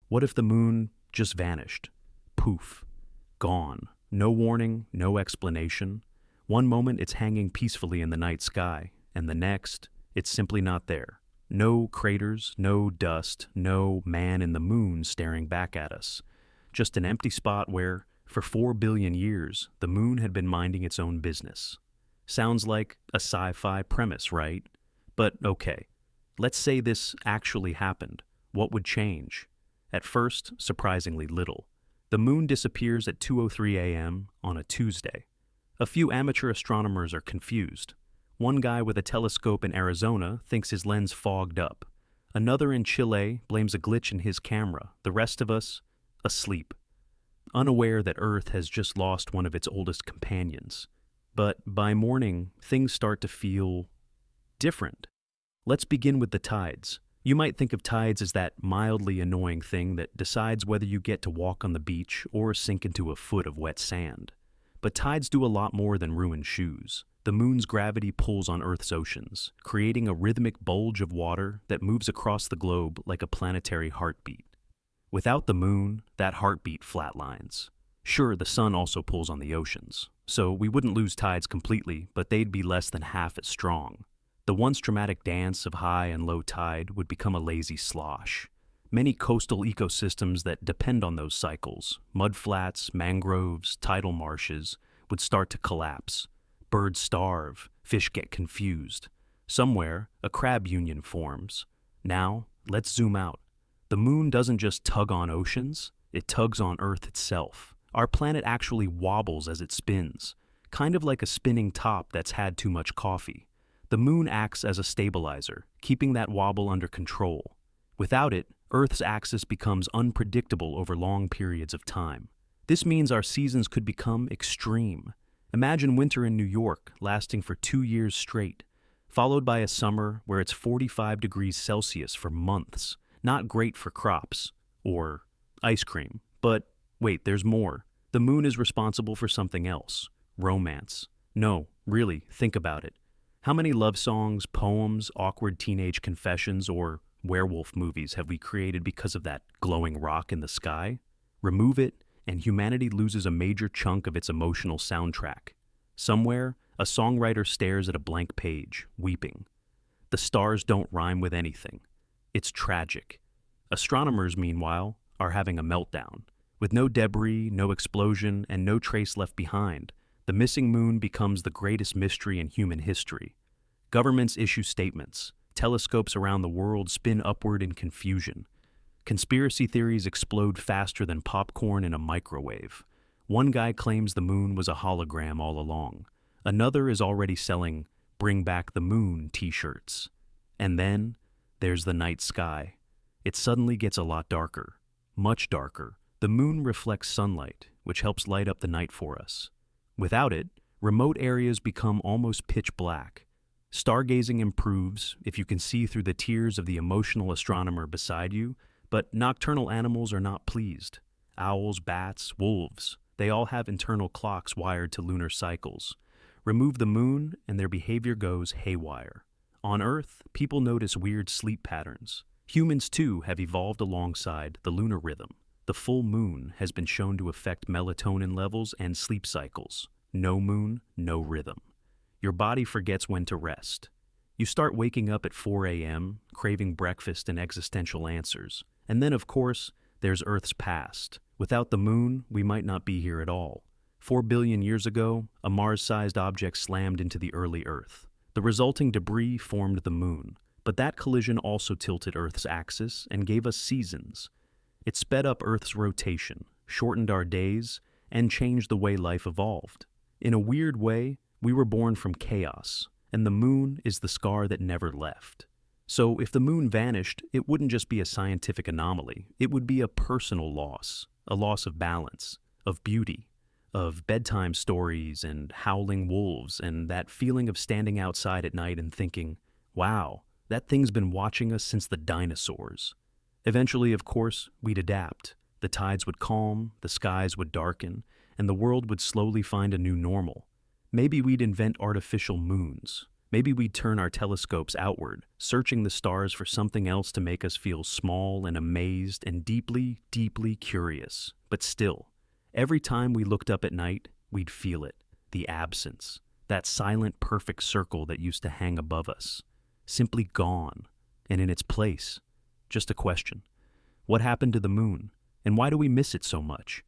What if the moon just vanished? Poof. Gone. No warning, no explanation. One moment it's hanging peacefully in the night sky, and the next, it's simply not there. No craters, no dust, no man in the moon staring back at us. Just an empty spot where, for 4 billion years, the moon had been minding its own business. Sounds like a sci-fi premise, right? But okay, let's say this actually happened. What would change? At first, surprisingly little. The moon disappears at 2:03 a.m. on a Tuesday. A few amateur astronomers are confused. One guy with a telescope in Arizona thinks his lens fogged up. Another in Chile blames a glitch in his camera. The rest of us, asleep, unaware that Earth has just lost one of its oldest companions. But by morning, things start to feel different. Let's begin with the tides. You might think of tides as that mildly annoying thing that decides whether you get to walk on the beach or sink into a foot of wet sand. But tides do a lot more than ruin shoes. The moon's gravity pulls on Earth's oceans, creating a rhythmic bulge of water that moves across the globe like a planetary heartbeat. Without the moon, that heartbeat flatlines. Sure, the sun also pulls on the oceans, so we wouldn't lose tides completely, but they'd be less than half as strong. The once dramatic dance of high and low tide would become a lazy slosh. Many coastal ecosystems that depend on those cycles, mudflats, mangroves, tidal marshes, would start to collapse. Birds starve, fish get confused. Somewhere, a crab union forms. Now, let's zoom out. The moon doesn't just tug on oceans, it tugs on Earth itself. Our planet actually wobbles as it spins, kind of like a spinning top that's had too much coffee. The moon acts as a stabilizer, keeping that wobble under control. Without it, Earth's axis becomes unpredictable over long periods of time. This means our seasons could become extreme. Imagine winter in New York lasting for 2 years straight, followed by a summer where it's 45 degrees Celsius for months. Not great for crops or ice cream. But wait, there's more. The moon is responsible for something else. Romance. No, really, think about it. How many love songs, poems, awkward teenage confessions, or werewolf movies have we created because of that glowing rock in the sky? Remove it, and humanity loses a major chunk of its emotional soundtrack. Somewhere, a songwriter stares at a blank page, weeping. The stars don't rhyme with anything. It's tragic. Astronomers, meanwhile, are having a meltdown. With no debris, no explosion, and no trace left behind, the missing moon becomes the greatest mystery in human history. Governments issue statements. Telescopes around the world spin upward in confusion. Conspiracy theories explode faster than popcorn in a microwave. One guy claims the moon was a hologram all along. Another is already selling "Bring Back the Moon" t-shirts. And then, there's the night sky. It suddenly gets a lot darker. Much darker. The moon reflects sunlight, which helps light up the night for us. Without it, remote areas become almost pitch black. Stargazing improves if you can see through the tears of the emotional astronomer beside you, but nocturnal animals are not pleased. Owls, bats, wolves, they all have internal clocks wired to lunar cycles. Remove the moon and their behavior goes haywire. On Earth, people notice weird sleep patterns. Humans, too, have evolved alongside the lunar rhythm. The full moon has been shown to affect melatonin levels and sleep cycles. No moon, no rhythm. Your body forgets when to rest. You start waking up at 4 a.m., craving breakfast and existential answers. And then, of course, there's Earth's past. Without the moon, we might not be here at all. 4 billion years ago, a Mars-sized object slammed into the early Earth. The resulting debris formed the moon, but that collision also tilted Earth's axis and gave us seasons. It sped up Earth's rotation, shortened our days, and changed the way life evolved. In a weird way, we were born from chaos, and the moon is the scar that never left. So if the moon vanished, it wouldn't just be a scientific anomaly, it would be a personal loss, a loss of balance, of beauty, of bedtime stories and howling wolves and that feeling of standing outside at night and thinking, wow, that thing's been watching us since the dinosaurs. Eventually, of course, we'd adapt. The tides would calm, the skies would darken, and the world would slowly find a new normal. Maybe we'd invent artificial moons. Maybe we'd turn our telescopes outward, searching the stars for something else to make us feel small and amazed and deeply, deeply curious. But still, every time we looked up at night, we'd feel it, the absence, that silent, perfect circle that used to hang above us, simply gone, and in its place, just a question. What happened to the moon, and why do we miss it so much?